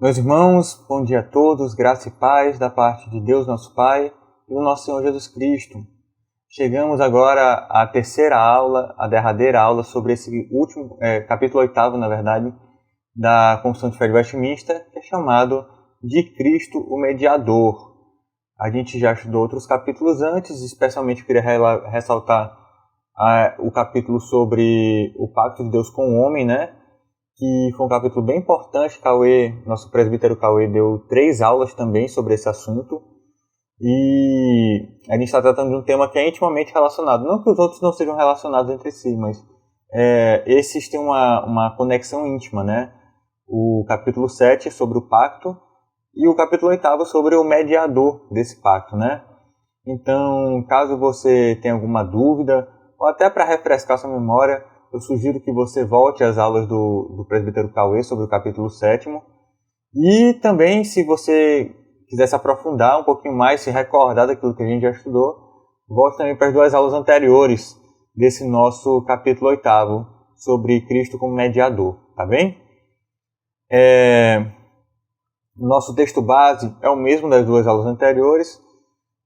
Meus irmãos, bom dia a todos, graça e paz da parte de Deus nosso Pai e do nosso Senhor Jesus Cristo. Chegamos agora à terceira aula, a derradeira aula sobre esse último, capítulo 8º, na verdade, da Confissão de Fé de Westminster, que é chamado de Cristo o Mediador. A gente já estudou outros capítulos antes, especialmente queria ressaltar o capítulo sobre o pacto de Deus com o homem, né? Que foi um capítulo bem importante. Nosso presbítero Cauê deu 3 aulas também sobre esse assunto. E a gente está tratando de um tema que é intimamente relacionado. Não que os outros não sejam relacionados entre si, mas esses têm uma conexão íntima, né? O capítulo 7 sobre o pacto e o capítulo 8º sobre o mediador desse pacto, né? Então, caso você tenha alguma dúvida, ou até para refrescar sua memória, eu sugiro que você volte às aulas do presbítero Cauê sobre o capítulo 7º. E também, se você quiser se aprofundar um pouquinho mais, se recordar daquilo que a gente já estudou, volte também para as 2 aulas anteriores desse nosso capítulo 8º, sobre Cristo como mediador, tá bem? Nosso texto base é o mesmo das 2 aulas anteriores.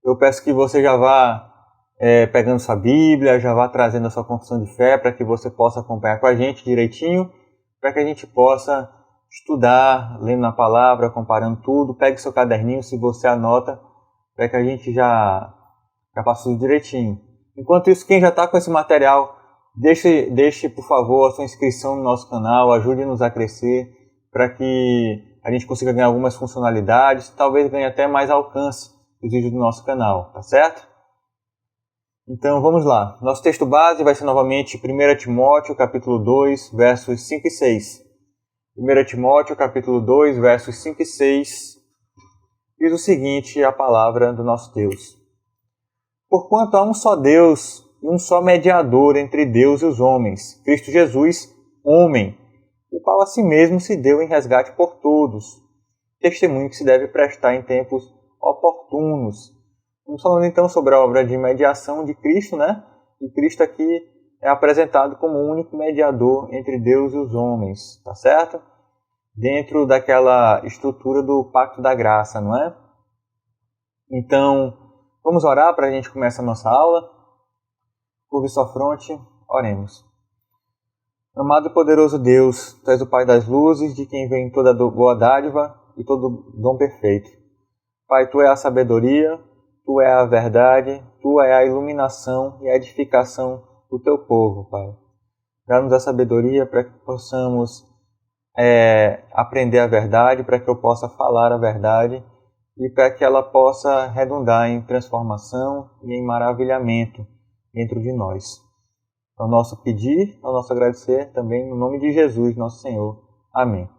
Eu peço que você já vá pegando sua Bíblia, já vá trazendo a sua confissão de fé para que você possa acompanhar com a gente direitinho, para que a gente possa estudar, lendo na palavra, comparando tudo. Pegue seu caderninho, se você anota, para que a gente já passe tudo direitinho. Enquanto isso, quem já está com esse material, deixe, por favor, a sua inscrição no nosso canal, ajude-nos a crescer, para que a gente consiga ganhar algumas funcionalidades, talvez ganhe até mais alcance dos vídeos do nosso canal, tá certo? Então vamos lá. Nosso texto base vai ser novamente 1 Timóteo, capítulo 2, versos 5 e 6. 1 Timóteo, capítulo 2, versos 5 e 6, diz o seguinte, a palavra do nosso Deus. Porquanto há um só Deus e um só mediador entre Deus e os homens, Cristo Jesus, homem, o qual a si mesmo se deu em resgate por todos. Testemunho que se deve prestar em tempos oportunos. Estamos falando então sobre a obra de mediação de Cristo, né? E Cristo aqui é apresentado como o único mediador entre Deus e os homens, tá certo? Dentro daquela estrutura do pacto da graça, não é? Então, vamos orar para a gente começar a nossa aula. Curve sua fronte, oremos. Amado e poderoso Deus, Tu és o Pai das luzes, de quem vem toda boa dádiva e todo dom perfeito. Pai, Tu é a sabedoria, Tu é a verdade, Tu é a iluminação e a edificação do Teu povo, Pai. Dá-nos a sabedoria para que possamos aprender a verdade, para que eu possa falar a verdade e para que ela possa redundar em transformação e em maravilhamento dentro de nós. É o nosso pedir, é o nosso agradecer também no nome de Jesus, nosso Senhor. Amém.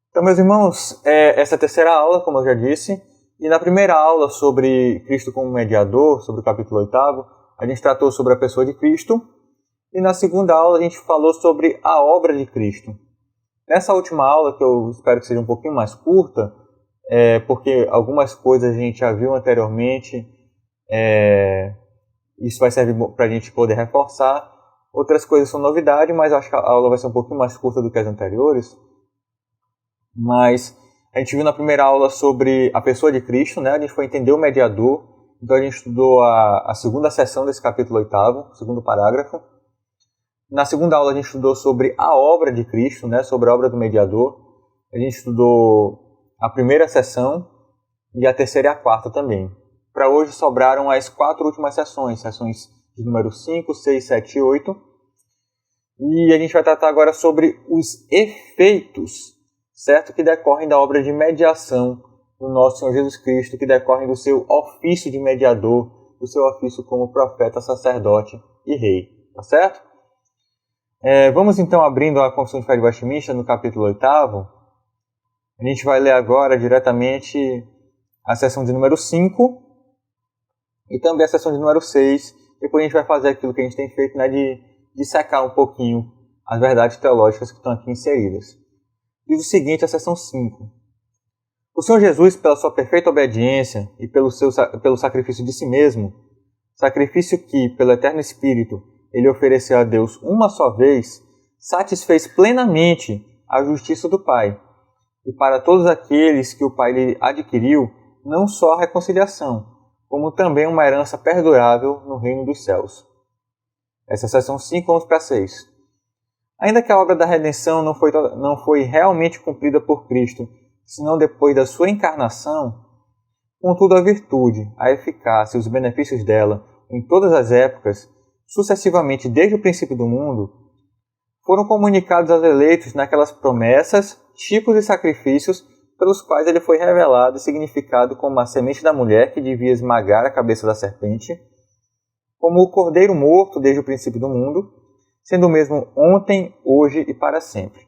Então, meus irmãos, essa é a terceira aula, como eu já disse. E na primeira aula sobre Cristo como mediador, sobre o capítulo 8º, a gente tratou sobre a pessoa de Cristo. E na segunda aula a gente falou sobre a obra de Cristo. Nessa última aula, que eu espero que seja um pouquinho mais curta, porque algumas coisas a gente já viu anteriormente, isso vai servir para a gente poder reforçar. Outras coisas são novidade, mas acho que a aula vai ser um pouquinho mais curta do que as anteriores. Mas a gente viu na primeira aula sobre a pessoa de Cristo, né? A gente foi entender o mediador. Então a gente estudou a segunda seção desse capítulo 8º, segundo parágrafo. Na segunda aula a gente estudou sobre a obra de Cristo, né? Sobre a obra do mediador. A gente estudou a primeira seção e a terceira e a quarta também. Para hoje sobraram as 4 últimas sessões de número 5, 6, 7 e 8. E a gente vai tratar agora sobre os efeitos, certo? Que decorrem da obra de mediação do nosso Senhor Jesus Cristo, que decorrem do seu ofício de mediador, do seu ofício como profeta, sacerdote e rei, tá certo? Vamos então abrindo a Confissão de Fé de Westminster no capítulo 8º. A gente vai ler agora diretamente a sessão de número 5 e também a sessão de número 6. Depois a gente vai fazer aquilo que a gente tem feito, né, de secar um pouquinho as verdades teológicas que estão aqui inseridas. Diz o seguinte, a sessão 5. O Senhor Jesus, pela sua perfeita obediência e pelo sacrifício de si mesmo, sacrifício que, pelo Eterno Espírito, ele ofereceu a Deus uma só vez, satisfez plenamente a justiça do Pai, e para todos aqueles que o Pai lhe adquiriu, não só a reconciliação, como também uma herança perdurável no reino dos céus. Essa é a seção 5, 11 para 6. Ainda que a obra da redenção não foi realmente cumprida por Cristo, senão depois da sua encarnação, contudo a virtude, a eficácia e os benefícios dela, em todas as épocas, sucessivamente desde o princípio do mundo, foram comunicados aos eleitos naquelas promessas, tipos e sacrifícios pelos quais ele foi revelado e significado como a semente da mulher que devia esmagar a cabeça da serpente, como o cordeiro morto desde o princípio do mundo, sendo o mesmo ontem, hoje e para sempre.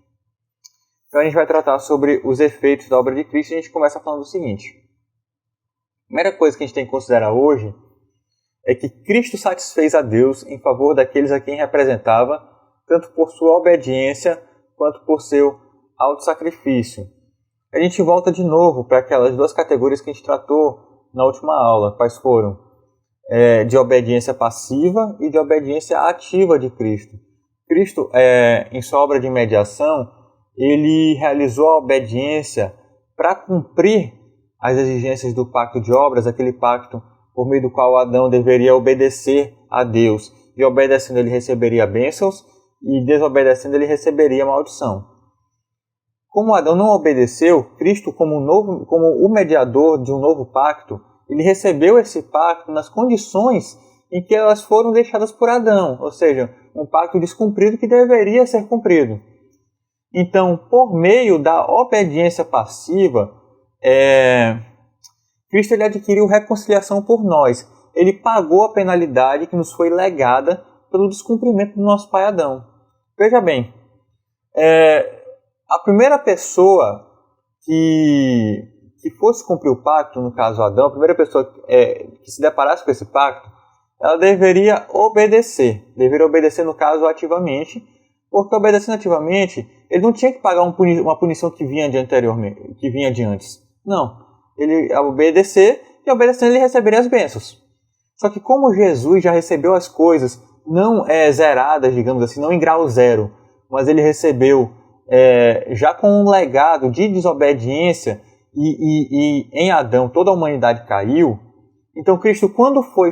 Então a gente vai tratar sobre os efeitos da obra de Cristo e a gente começa falando o seguinte. A primeira coisa que a gente tem que considerar hoje é que Cristo satisfez a Deus em favor daqueles a quem representava, tanto por sua obediência quanto por seu autossacrifício. A gente volta de novo para aquelas duas categorias que a gente tratou na última aula, quais foram de obediência passiva e de obediência ativa de Cristo. Cristo, em sua obra de mediação, ele realizou a obediência para cumprir as exigências do pacto de obras, aquele pacto por meio do qual Adão deveria obedecer a Deus, e obedecendo ele receberia bênçãos, e desobedecendo ele receberia maldição. Como Adão não obedeceu, Cristo, como o mediador de um novo pacto, ele recebeu esse pacto nas condições em que elas foram deixadas por Adão, ou seja, um pacto descumprido que deveria ser cumprido. Então, por meio da obediência passiva, Cristo ele adquiriu reconciliação por nós. Ele pagou a penalidade que nos foi legada pelo descumprimento do nosso pai Adão. Veja bem, a primeira pessoa que fosse cumprir o pacto, no caso Adão, a primeira pessoa que se deparasse com esse pacto, ela deveria obedecer no caso ativamente, porque obedecendo ativamente, ele não tinha que pagar uma punição que vinha de antes. Não, ele ia obedecer e obedecendo ele receberia as bênçãos. Só que como Jesus já recebeu as coisas não zeradas, digamos assim, não em grau zero, mas ele recebeu já com um legado de desobediência e em Adão toda a humanidade caiu, então Cristo quando foi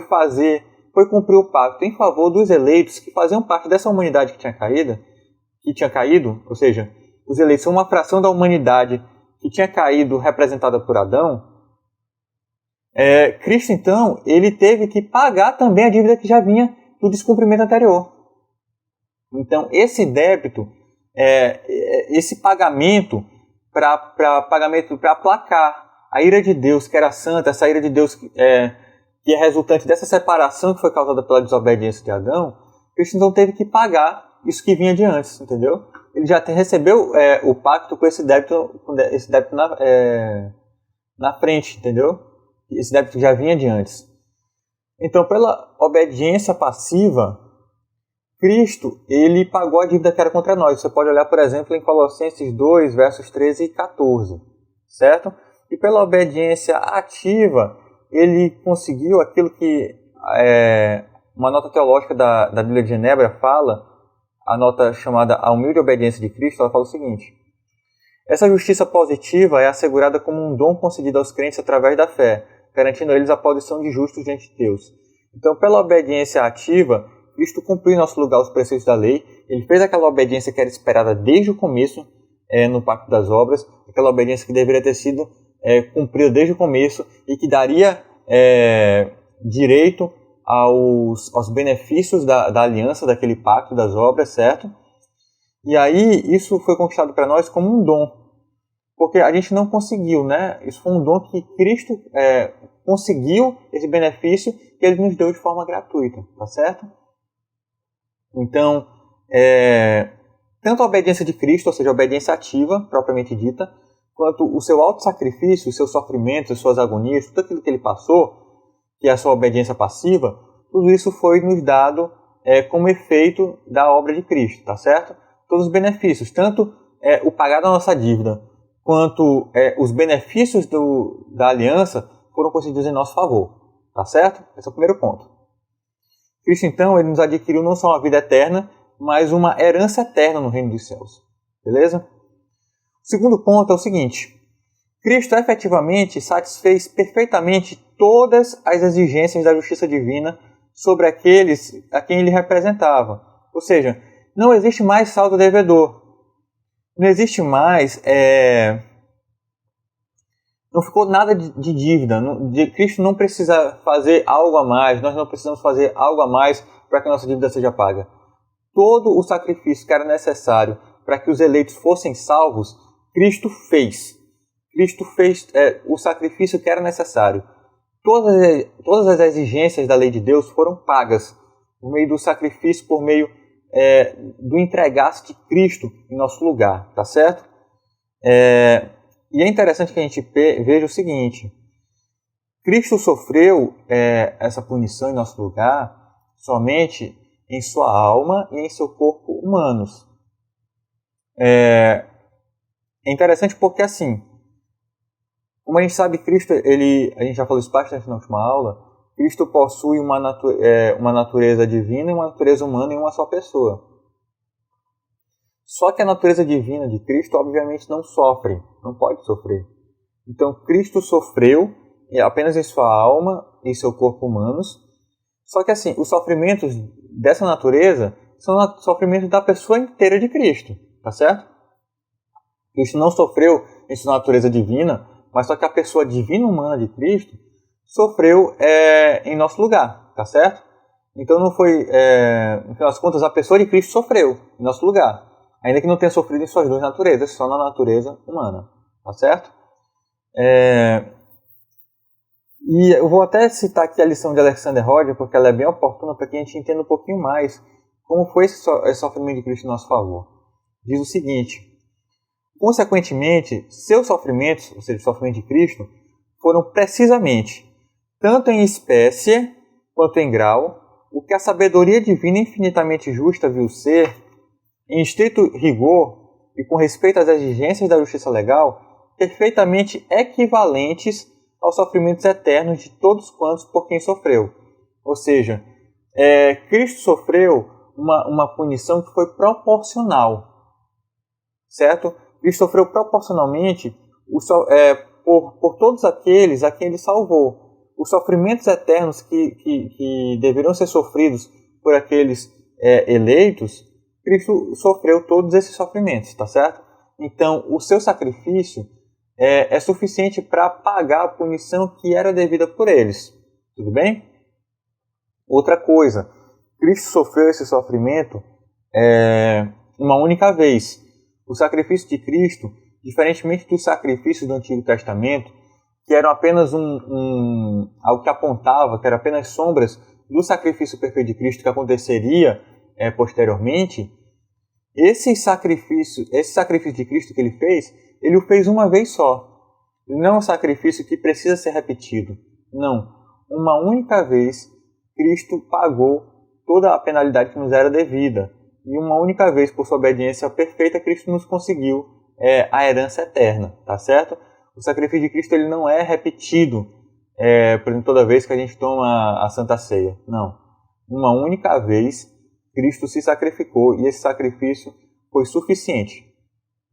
cumprir o pacto em favor dos eleitos que faziam parte dessa humanidade que tinha caído, ou seja, os eleitos são uma fração da humanidade que tinha caído representada por Adão, Cristo então ele teve que pagar também a dívida que já vinha do descumprimento anterior. Então esse débito, esse pagamento para aplacar a ira de Deus que era santa, essa ira de Deus que é resultante dessa separação que foi causada pela desobediência de Adão, Cristo então teve que pagar isso que vinha de antes, entendeu? Ele já recebeu o pacto com esse débito na frente, entendeu? Esse débito já vinha de antes. Então, pela obediência passiva, Cristo, ele pagou a dívida que era contra nós. Você pode olhar, por exemplo, em Colossenses 2, versos 13 e 14, certo? E pela obediência ativa, ele conseguiu aquilo que uma nota teológica da Bíblia de Genebra fala, a nota chamada A Humilde Obediência de Cristo, ela fala o seguinte: essa justiça positiva é assegurada como um dom concedido aos crentes através da fé, garantindo a eles a posição de justos diante de Deus. Então, pela obediência ativa, Cristo cumpriu em nosso lugar os preceitos da lei, ele fez aquela obediência que era esperada desde o começo, no pacto das obras, aquela obediência que deveria ter sido cumprida desde o começo e que daria direito aos benefícios da aliança, daquele pacto das obras, certo? E aí isso foi conquistado para nós como um dom, porque a gente não conseguiu, né? Isso foi um dom que Cristo conseguiu, esse benefício que ele nos deu de forma gratuita, tá certo? Então, tanto a obediência de Cristo, ou seja, a obediência ativa, propriamente dita, quanto o seu autossacrifício, o seu sofrimento, as suas agonias, tudo aquilo que ele passou, que é a sua obediência passiva, tudo isso foi nos dado como efeito da obra de Cristo, tá certo? Todos os benefícios, tanto o pagar da nossa dívida, quanto os benefícios da aliança foram concedidos em nosso favor, tá certo? Esse é o primeiro ponto. Cristo, então, ele nos adquiriu não só uma vida eterna, mas uma herança eterna no reino dos céus, beleza? O segundo ponto é o seguinte: Cristo efetivamente satisfez perfeitamente todas as exigências da justiça divina sobre aqueles a quem ele representava. Ou seja, não existe mais saldo devedor. Não existe mais... Não ficou nada de dívida. Cristo não precisa fazer algo a mais. Nós não precisamos fazer algo a mais para que a nossa dívida seja paga. Todo o sacrifício que era necessário para que os eleitos fossem salvos, Cristo fez. Cristo fez o sacrifício que era necessário. Todas as exigências da lei de Deus foram pagas por meio do sacrifício, por meio do entregar-se de Cristo em nosso lugar, tá certo? E é interessante que a gente veja o seguinte: Cristo sofreu essa punição em nosso lugar somente em sua alma e em seu corpo humanos. É interessante porque, assim, como a gente sabe, Cristo, a gente já falou isso bastante na última aula, Cristo possui uma natureza divina e uma natureza humana em uma só pessoa. Só que a natureza divina de Cristo, obviamente, não sofre, não pode sofrer. Então, Cristo sofreu apenas em sua alma e seu corpo humanos. Só que, assim, os sofrimentos dessa natureza são sofrimentos da pessoa inteira de Cristo, tá certo? Cristo não sofreu em sua natureza divina, mas só que a pessoa divina humana de Cristo sofreu em nosso lugar, tá certo? Então não foi, no final das contas, a pessoa de Cristo sofreu em nosso lugar, ainda que não tenha sofrido em suas duas naturezas, só na natureza humana, tá certo? E eu vou até citar aqui a lição de Alexander Roger, porque ela é bem oportuna para que a gente entenda um pouquinho mais como foi esse sofrimento de Cristo em nosso favor. Diz o seguinte: consequentemente, seus sofrimentos, ou seja, o sofrimento de Cristo, foram precisamente, tanto em espécie quanto em grau, o que a sabedoria divina infinitamente justa viu ser, em estrito rigor e com respeito às exigências da justiça legal, perfeitamente equivalentes aos sofrimentos eternos de todos quantos por quem sofreu. Ou seja, Cristo sofreu uma punição que foi proporcional, certo? Cristo sofreu proporcionalmente por todos aqueles a quem ele salvou. Os sofrimentos eternos que deveriam ser sofridos por aqueles eleitos, Cristo sofreu todos esses sofrimentos, tá certo? Então, o seu sacrifício é suficiente para pagar a punição que era devida por eles. Tudo bem? Outra coisa, Cristo sofreu esse sofrimento uma única vez. O sacrifício de Cristo, diferentemente dos sacrifícios do Antigo Testamento, que eram apenas algo que apontava, que eram apenas sombras do sacrifício perfeito de Cristo que aconteceria posteriormente, esse sacrifício de Cristo que ele o fez uma vez só. Não é um sacrifício que precisa ser repetido. Não. Uma única vez, Cristo pagou toda a penalidade que nos era devida. E uma única vez, por sua obediência perfeita, Cristo nos conseguiu a herança eterna, tá certo? O sacrifício de Cristo ele não é repetido, por exemplo, toda vez que a gente toma a Santa Ceia. Não. Uma única vez, Cristo se sacrificou e esse sacrifício foi suficiente.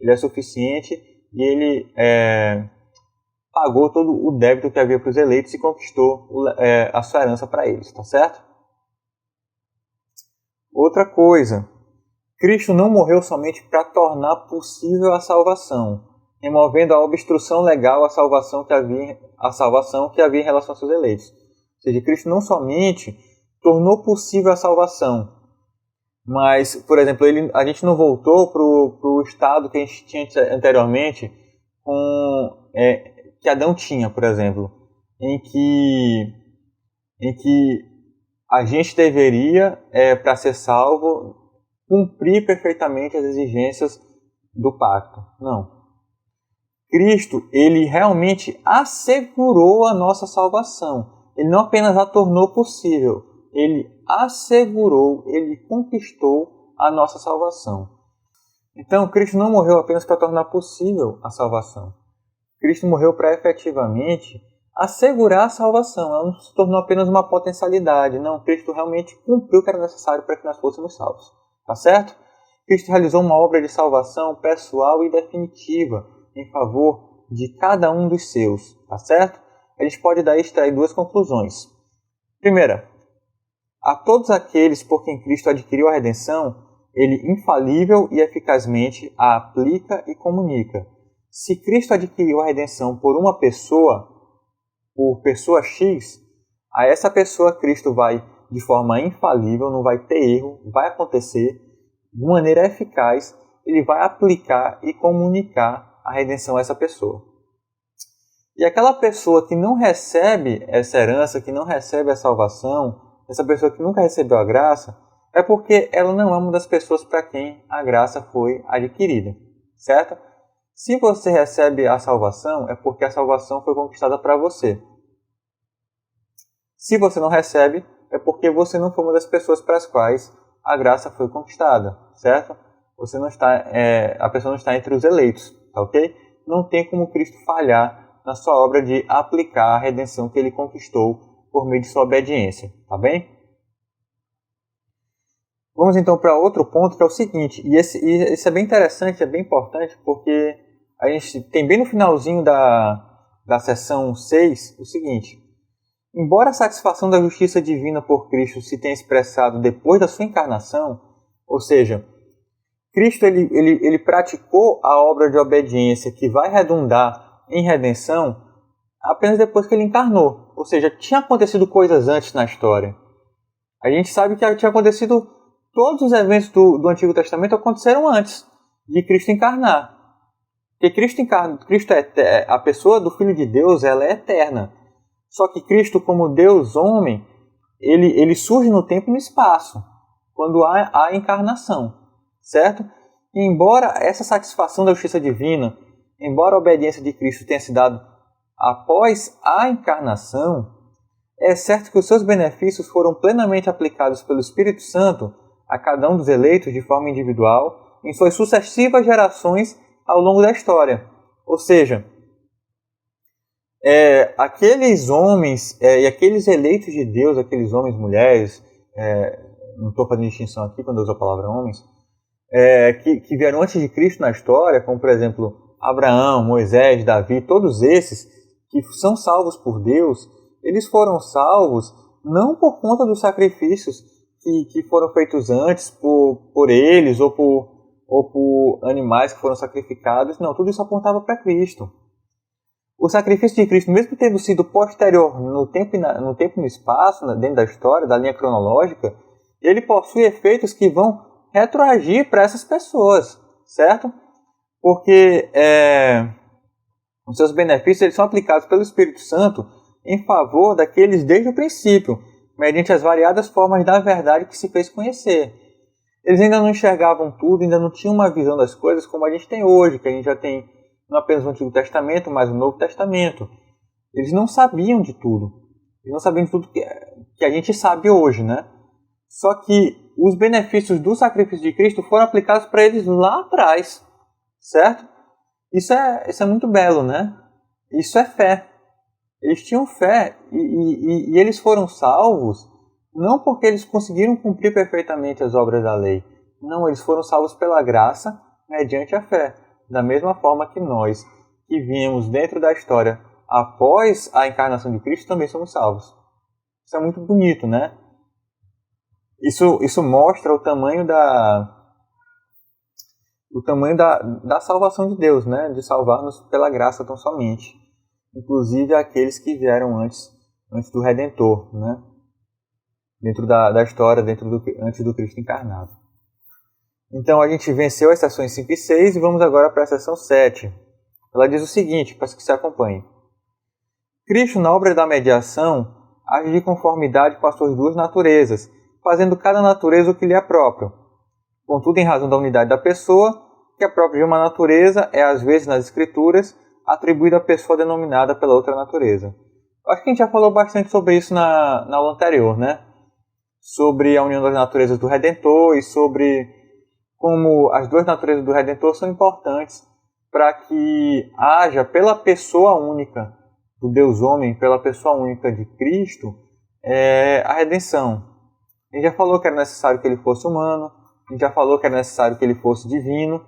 Ele é suficiente e ele pagou todo o débito que havia para os eleitos e conquistou a sua herança para eles, tá certo? Outra coisa, Cristo não morreu somente para tornar possível a salvação, removendo a obstrução legal à salvação que havia em relação aos seus eleitos. Ou seja, Cristo não somente tornou possível a salvação, mas, por exemplo, a gente não voltou para o estado que a gente tinha anteriormente, que Adão tinha, por exemplo, em que a gente deveria, para ser salvo, cumprir perfeitamente as exigências do pacto. Não. Cristo, ele realmente assegurou a nossa salvação. Ele não apenas a tornou possível, ele assegurou, ele conquistou a nossa salvação. Então, Cristo não morreu apenas para tornar possível a salvação. Cristo morreu para efetivamente assegurar a salvação. Ela não se tornou apenas uma potencialidade. Não, Cristo realmente cumpriu o que era necessário para que nós fôssemos salvos. Tá certo? Cristo realizou uma obra de salvação pessoal e definitiva em favor de cada um dos seus, tá certo? A gente pode daí extrair duas conclusões. Primeira, a todos aqueles por quem Cristo adquiriu a redenção, ele infalível e eficazmente a aplica e comunica. Se Cristo adquiriu a redenção por uma pessoa, por pessoa X, a essa pessoa Cristo vai, de forma infalível, não vai ter erro, vai acontecer, de maneira eficaz, ele vai aplicar e comunicar a redenção a essa pessoa. E aquela pessoa que não recebe essa herança, que não recebe a salvação, essa pessoa que nunca recebeu a graça, é porque ela não é uma das pessoas para quem a graça foi adquirida, certo? Se você recebe a salvação, é porque a salvação foi conquistada para você. Se você não recebe, é porque você não foi uma das pessoas para as quais a graça foi conquistada, certo? Você não está, a pessoa não está entre os eleitos, tá ok? Não tem como Cristo falhar na sua obra de aplicar a redenção que ele conquistou por meio de sua obediência, tá bem? Vamos então para outro ponto, que é o seguinte, e esse é bem interessante, é bem importante, porque a gente tem bem no finalzinho da seção 6 o seguinte: embora a satisfação da justiça divina por Cristo se tenha expressado depois da sua encarnação, ou seja, Cristo ele praticou a obra de obediência que vai redundar em redenção apenas depois que ele encarnou. Ou seja, tinha acontecido coisas antes na história. A gente sabe que tinha acontecido, todos os eventos do Antigo Testamento aconteceram antes de Cristo encarnar. Porque Cristo é a pessoa do Filho de Deus, ela é eterna. Só que Cristo, como Deus homem, ele surge no tempo e no espaço, quando há a encarnação, certo? E embora essa satisfação da justiça divina, embora a obediência de Cristo tenha se dado após a encarnação, é certo que os seus benefícios foram plenamente aplicados pelo Espírito Santo a cada um dos eleitos de forma individual em suas sucessivas gerações ao longo da história. Ou seja, aqueles homens e aqueles eleitos de Deus, aqueles homens, mulheres, não estou fazendo distinção aqui quando eu uso a palavra homens, que vieram antes de Cristo na história, como por exemplo Abraão, Moisés, Davi, todos esses que são salvos por Deus, eles foram salvos não por conta dos sacrifícios que foram feitos antes por eles ou por animais que foram sacrificados. Não, tudo isso apontava para Cristo. O sacrifício de Cristo, mesmo tendo sido posterior no tempo e no espaço, dentro da história, da linha cronológica, ele possui efeitos que vão retroagir para essas pessoas, certo? Porque os seus benefícios eles são aplicados pelo Espírito Santo em favor daqueles desde o princípio, mediante as variadas formas da verdade que se fez conhecer. Eles ainda não enxergavam tudo, ainda não tinham uma visão das coisas como a gente tem hoje, que a gente já tem não apenas o Antigo Testamento, mas o Novo Testamento. Eles não sabiam de tudo. Eles não sabiam de tudo que a gente sabe hoje, né? Só que os benefícios do sacrifício de Cristo foram aplicados para eles lá atrás, certo? Isso é muito belo, né? Isso é fé. Eles tinham fé e eles foram salvos não porque eles conseguiram cumprir perfeitamente as obras da lei. Não, eles foram salvos pela graça mediante a fé. Da mesma forma que nós, que viemos dentro da história após a encarnação de Cristo, também somos salvos. Isso é muito bonito, né? Isso mostra o tamanho da salvação de Deus, né? De salvar-nos pela graça tão somente. Inclusive aqueles que vieram antes do Redentor, né? Dentro da história, antes do Cristo encarnado. Então a gente venceu as sessões 5 e 6 e vamos agora para a sessão 7. Ela diz o seguinte, para que você acompanhe. Cristo, na obra da mediação, age de conformidade com as suas duas naturezas, fazendo cada natureza o que lhe é próprio. Contudo, em razão da unidade da pessoa, que é própria de uma natureza, é às vezes nas Escrituras atribuída à pessoa denominada pela outra natureza. Acho que a gente já falou bastante sobre isso na aula anterior, né? Sobre a união das naturezas do Redentor e sobre como as duas naturezas do Redentor são importantes para que haja pela pessoa única do Deus homem, pela pessoa única de Cristo, a redenção. A gente já falou que era necessário que ele fosse humano, A gente já falou que era necessário que ele fosse divino.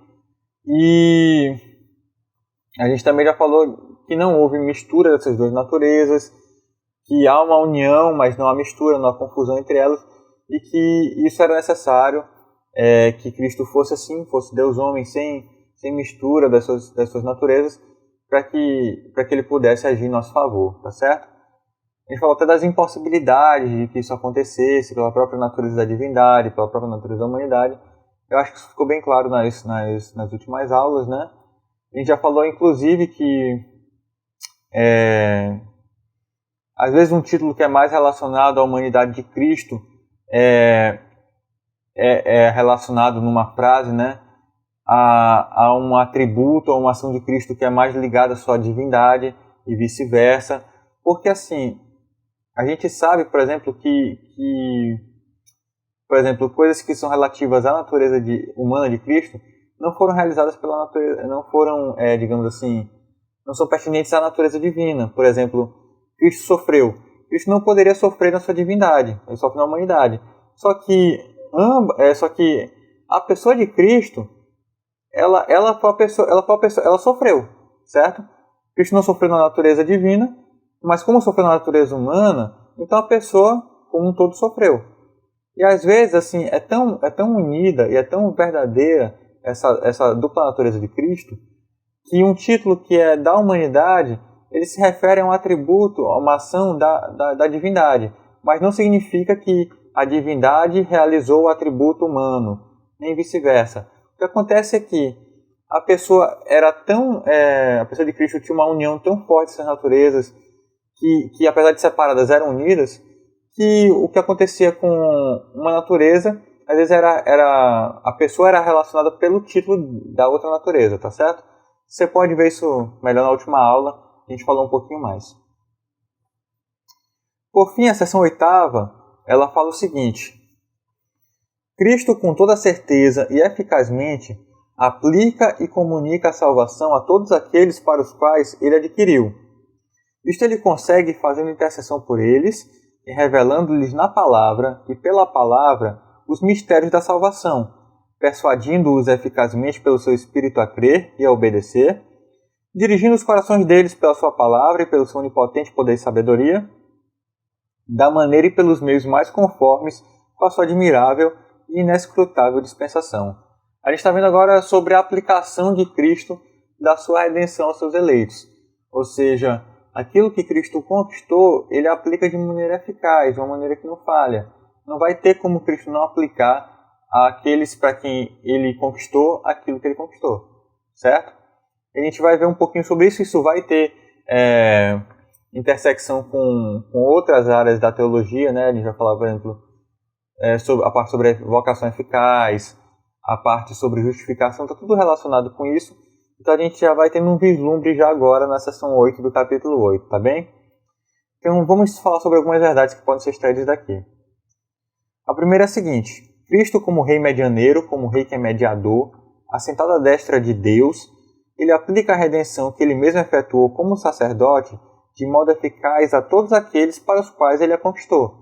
E a gente também já falou que não houve mistura dessas duas naturezas, que há uma união, mas não há mistura, não há confusão entre elas, e que isso era necessário, que Cristo fosse assim, fosse Deus-homem, sem mistura das suas naturezas, para que ele pudesse agir em nosso favor, tá certo? A gente falou até das impossibilidades de que isso acontecesse pela própria natureza da divindade, pela própria natureza da humanidade. Eu acho que isso ficou bem claro nas últimas aulas, né? A gente já falou, inclusive, que às vezes um título que é mais relacionado à humanidade de Cristo é relacionado numa frase, né, a um atributo ou uma ação de Cristo que é mais ligada à sua divindade e vice-versa. Porque, assim, a gente sabe, por exemplo, por exemplo, coisas que são relativas à natureza humana de Cristo não foram realizadas pela natureza, não foram, digamos assim, não são pertinentes à natureza divina. Por exemplo, Cristo sofreu. Cristo não poderia sofrer na sua divindade, ele sofre na humanidade. Só que a pessoa de Cristo, ela sofreu, certo? Cristo não sofreu na natureza divina, mas como sofreu na natureza humana, então a pessoa como um todo sofreu. E às vezes, assim, é tão unida e é tão verdadeira essa dupla natureza de Cristo, que um título que é da humanidade, ele se refere a um atributo, a uma ação da divindade, mas não significa que a divindade realizou o atributo humano, nem vice-versa. O que acontece é que a pessoa a pessoa de Cristo tinha uma união tão forte dessas naturezas, que apesar de separadas eram unidas, que o que acontecia com uma natureza, às vezes a pessoa era relacionada pelo título da outra natureza, tá certo? Você pode ver isso melhor na última aula, a gente falou um pouquinho mais. Por fim, a seção 8ª, ela fala o seguinte: Cristo, com toda certeza e eficazmente, aplica e comunica a salvação a todos aqueles para os quais ele adquiriu. Isto ele consegue fazendo intercessão por eles e revelando-lhes na palavra e pela palavra os mistérios da salvação, persuadindo-os eficazmente pelo seu Espírito a crer e a obedecer, dirigindo os corações deles pela sua palavra e pelo seu onipotente poder e sabedoria, da maneira e pelos meios mais conformes com a sua admirável e inescrutável dispensação. A gente está vendo agora sobre a aplicação de Cristo da sua redenção aos seus eleitos. Ou seja, aquilo que Cristo conquistou, ele aplica de maneira eficaz, de uma maneira que não falha. Não vai ter como Cristo não aplicar àqueles para quem ele conquistou aquilo que ele conquistou. Certo? A gente vai ver um pouquinho sobre isso. Isso vai ter intersecção com outras áreas da teologia, né? A gente vai falar, por exemplo, sobre a parte sobre a vocação eficaz, a parte sobre justificação, está tudo relacionado com isso. Então a gente já vai tendo um vislumbre já agora na seção 8 do capítulo 8, tá bem? Então vamos falar sobre algumas verdades que podem ser extraídas daqui. A primeira é a seguinte: Cristo, como Rei medianeiro, como Rei que é mediador, assentado à destra de Deus, ele aplica a redenção que ele mesmo efetuou como sacerdote de modo eficaz a todos aqueles para os quais ele a conquistou.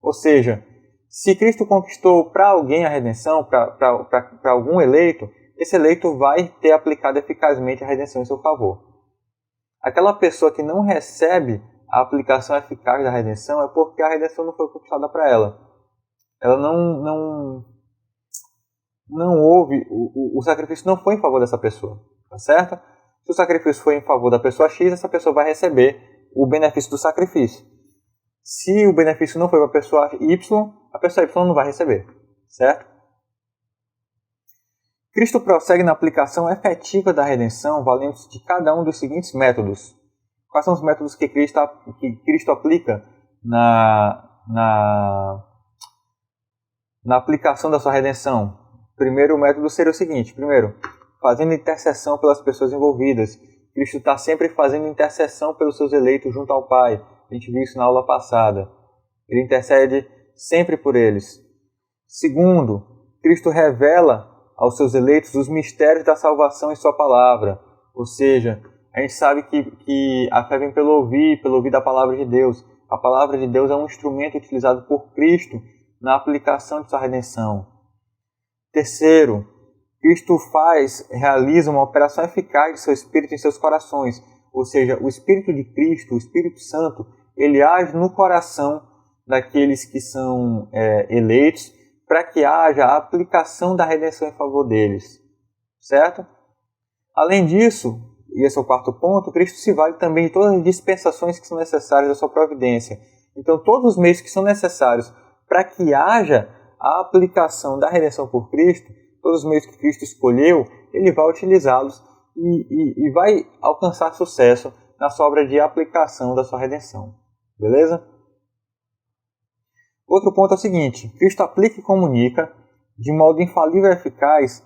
Ou seja, se Cristo conquistou para alguém a redenção, para algum eleito, esse eleito vai ter aplicado eficazmente a redenção em seu favor. Aquela pessoa que não recebe a aplicação eficaz da redenção é porque a redenção não foi conquistada para ela. Ela não houve, o sacrifício não foi em favor dessa pessoa, tá certo? Se o sacrifício foi em favor da pessoa X, essa pessoa vai receber o benefício do sacrifício. Se o benefício não foi para a pessoa Y, a pessoa Y não vai receber, certo? Cristo prossegue na aplicação efetiva da redenção, valendo-se de cada um dos seguintes métodos. Quais são os métodos que Cristo aplica na aplicação da sua redenção? Primeiro, o método seria o seguinte: primeiro, fazendo intercessão pelas pessoas envolvidas. Cristo está sempre fazendo intercessão pelos seus eleitos junto ao Pai. A gente viu isso na aula passada. Ele intercede sempre por eles. Segundo, Cristo revela aos seus eleitos os mistérios da salvação em sua palavra. Ou seja, a gente sabe que a fé vem pelo ouvir da palavra de Deus. A palavra de Deus é um instrumento utilizado por Cristo na aplicação de sua redenção. Terceiro, Cristo realiza uma operação eficaz de seu Espírito em seus corações. Ou seja, o Espírito de Cristo, o Espírito Santo, ele age no coração daqueles que são eleitos, para que haja a aplicação da redenção em favor deles. Certo? Além disso, e esse é o quarto ponto, Cristo se vale também de todas as dispensações que são necessárias à sua providência. Então, todos os meios que são necessários para que haja a aplicação da redenção por Cristo, todos os meios que Cristo escolheu, ele vai utilizá-los e vai alcançar sucesso na sua obra de aplicação da sua redenção. Beleza? Outro ponto é o seguinte: Cristo aplica e comunica de modo infalível e eficaz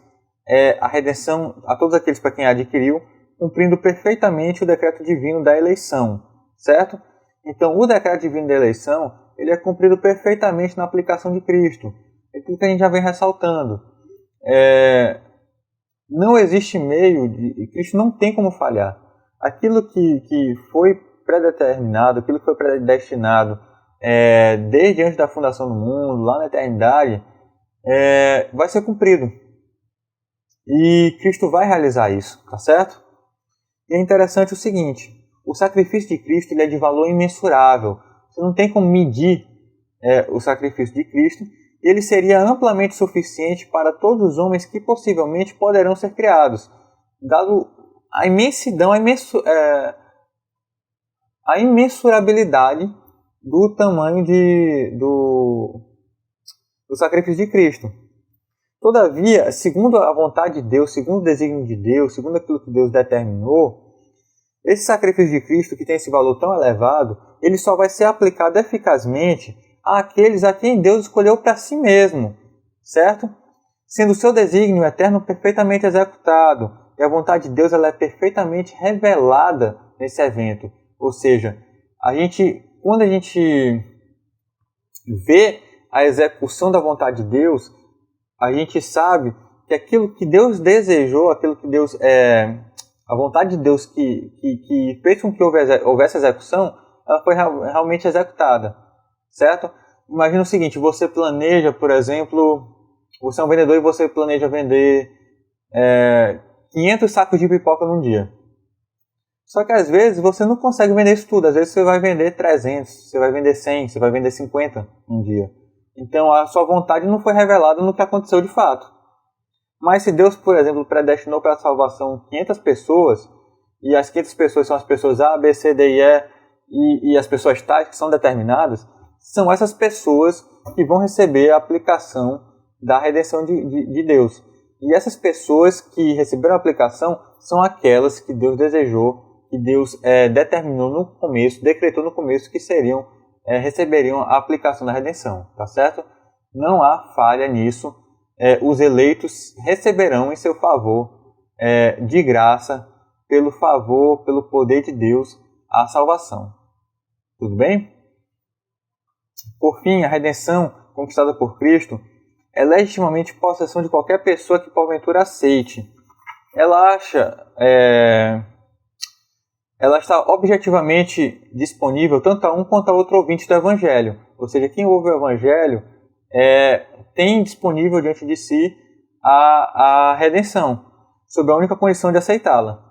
a redenção a todos aqueles para quem a adquiriu, cumprindo perfeitamente o decreto divino da eleição, certo? Então, o decreto divino da eleição, ele é cumprido perfeitamente na aplicação de Cristo. É tudo que a gente já vem ressaltando. Não existe meio, Cristo não tem como falhar. Aquilo que foi predeterminado, aquilo que foi predestinado desde antes da fundação do mundo, lá na eternidade, vai ser cumprido. E Cristo vai realizar isso, tá certo? E é interessante o seguinte: o sacrifício de Cristo ele é de valor imensurável. Você não tem como medir o sacrifício de Cristo, e ele seria amplamente suficiente para todos os homens que possivelmente poderão ser criados, dado a imensidão, a imensurabilidade do tamanho do sacrifício de Cristo. Todavia, segundo a vontade de Deus, segundo o desígnio de Deus, segundo aquilo que Deus determinou, esse sacrifício de Cristo, que tem esse valor tão elevado, ele só vai ser aplicado eficazmente àqueles a quem Deus escolheu para si mesmo, certo? Sendo o seu desígnio eterno perfeitamente executado, e a vontade de Deus ela é perfeitamente revelada nesse evento. Ou seja, quando a gente vê a execução da vontade de Deus, a gente sabe que aquilo que Deus desejou, aquilo que Deus a vontade de Deus que fez com que houvesse execução, ela foi realmente executada, certo? Imagina o seguinte: você planeja, por exemplo, você é um vendedor e você planeja vender 500 sacos de pipoca num dia. Só que às vezes você não consegue vender isso tudo, às vezes você vai vender 300, você vai vender 100, você vai vender 50 num dia. Então a sua vontade não foi revelada no que aconteceu de fato. Mas se Deus, por exemplo, predestinou para a salvação 500 pessoas, e as 500 pessoas são as pessoas A, B, C, D e as pessoas tais que são determinadas, são essas pessoas que vão receber a aplicação da redenção de Deus. E essas pessoas que receberam a aplicação são aquelas que Deus desejou, que Deus determinou no começo, decretou no começo que receberiam a aplicação da redenção, tá certo? Não há falha nisso. Os eleitos receberão em seu favor, de graça, pelo poder de Deus, a salvação. Tudo bem? Por fim, a redenção conquistada por Cristo é legitimamente possessão de qualquer pessoa que porventura aceite. Ela está objetivamente disponível tanto a um quanto a outro ouvinte do Evangelho. Ou seja, quem ouve o Evangelho tem disponível diante de si a redenção, sob a única condição de aceitá-la.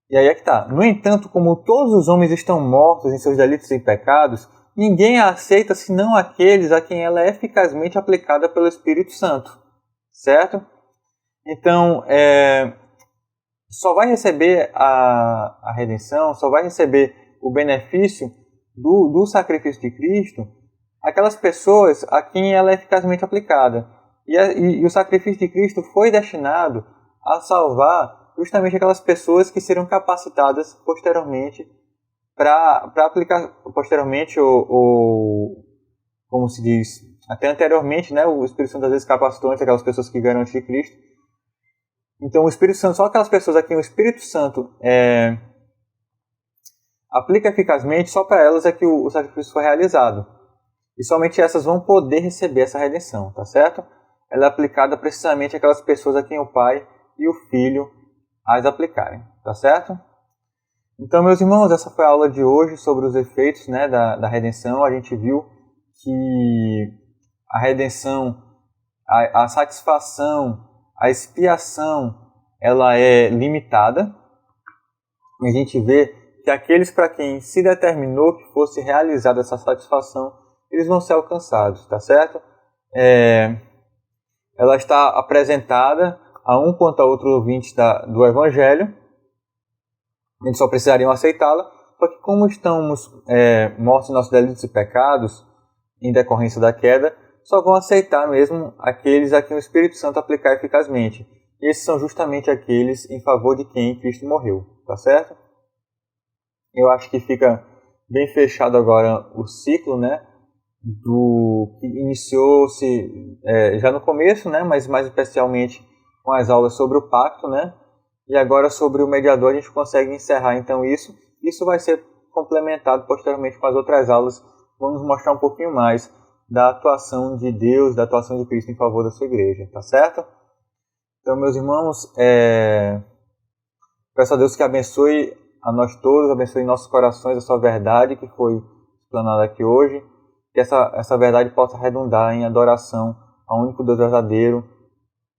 E aí é que está. No entanto, como todos os homens estão mortos em seus delitos e pecados, ninguém a aceita senão aqueles a quem ela é eficazmente aplicada pelo Espírito Santo. Certo? Então, só vai receber a redenção, só vai receber o benefício do sacrifício de Cristo aquelas pessoas a quem ela é eficazmente aplicada. E o sacrifício de Cristo foi destinado a salvar justamente aquelas pessoas que serão capacitadas posteriormente para aplicar, posteriormente ou como se diz, até anteriormente, né, o Espírito Santo às vezes capacitou antes aquelas pessoas que vieram antes de Cristo. Então o Espírito Santo, só aquelas pessoas a quem o Espírito Santo aplica eficazmente, só para elas é que o sacrifício foi realizado. E somente essas vão poder receber essa redenção, tá certo? Ela é aplicada precisamente àquelas pessoas a quem o Pai e o Filho as aplicarem, tá certo? Então, meus irmãos, essa foi a aula de hoje sobre os efeitos, né, da redenção. A gente viu que a redenção a satisfação, a expiação, ela é limitada. A gente vê que aqueles para quem se determinou que fosse realizada essa satisfação, eles vão ser alcançados, tá certo? Ela está apresentada a um quanto a outro ouvinte do Evangelho. Eles só precisariam aceitá-la, só que como estamos mortos em nossos delitos e pecados, em decorrência da queda, só vão aceitar mesmo aqueles a quem o Espírito Santo aplicar eficazmente. E esses são justamente aqueles em favor de quem Cristo morreu, tá certo? Eu acho que fica bem fechado agora o ciclo, né, do que iniciou-se já no começo, né, mas mais especialmente com as aulas sobre o pacto, né, e agora sobre o mediador a gente consegue encerrar então isso. Isso vai ser complementado posteriormente com as outras aulas. Vamos mostrar um pouquinho mais da atuação de Deus, da atuação de Cristo em favor da sua igreja, tá certo? Então, meus irmãos, peço a Deus que abençoe a nós todos, abençoe em nossos corações a sua verdade que foi explanada aqui hoje, que essa verdade possa redundar em adoração ao único Deus verdadeiro,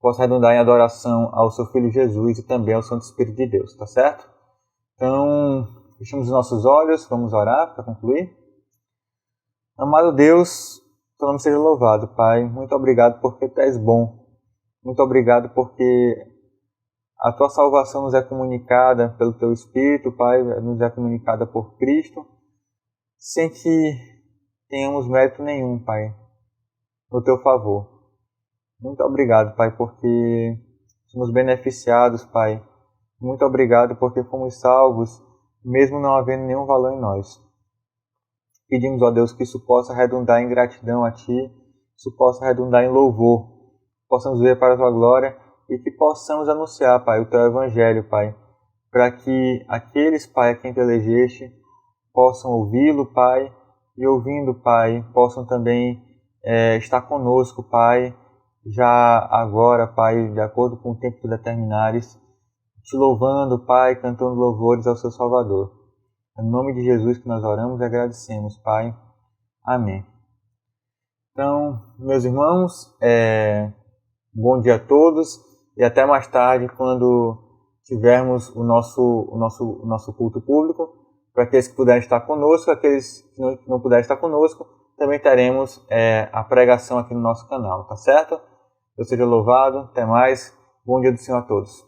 possa redundar em adoração ao seu Filho Jesus e também ao Santo Espírito de Deus, tá certo? Então, fechamos os nossos olhos, vamos orar para concluir. Amado Deus, teu nome seja louvado, Pai. Muito obrigado porque tu és bom. Muito obrigado porque a tua salvação nos é comunicada pelo teu Espírito, Pai, nos é comunicada por Cristo, sem que tenhamos mérito nenhum, Pai, no teu favor. Muito obrigado, Pai, porque somos beneficiados, Pai. Muito obrigado porque fomos salvos, mesmo não havendo nenhum valor em nós. Pedimos, ó Deus, que isso possa redundar em gratidão a Ti, isso possa redundar em louvor, possamos ver para a Tua glória e que possamos anunciar, Pai, o Teu Evangelho, Pai, para que aqueles, Pai, a quem Tu elegeste, possam ouvi-lo, Pai, e ouvindo, Pai, possam também estar conosco, Pai, já agora, Pai, de acordo com o tempo que Tu determinares, Te louvando, Pai, cantando louvores ao Seu Salvador. Em nome de Jesus que nós oramos e agradecemos, Pai. Amém. Então, meus irmãos, bom dia a todos e até mais tarde quando tivermos o nosso culto público. Para aqueles que puderem estar conosco, aqueles que não puderem estar conosco, também teremos a pregação aqui no nosso canal, tá certo? Deus seja louvado, até mais, bom dia do Senhor a todos.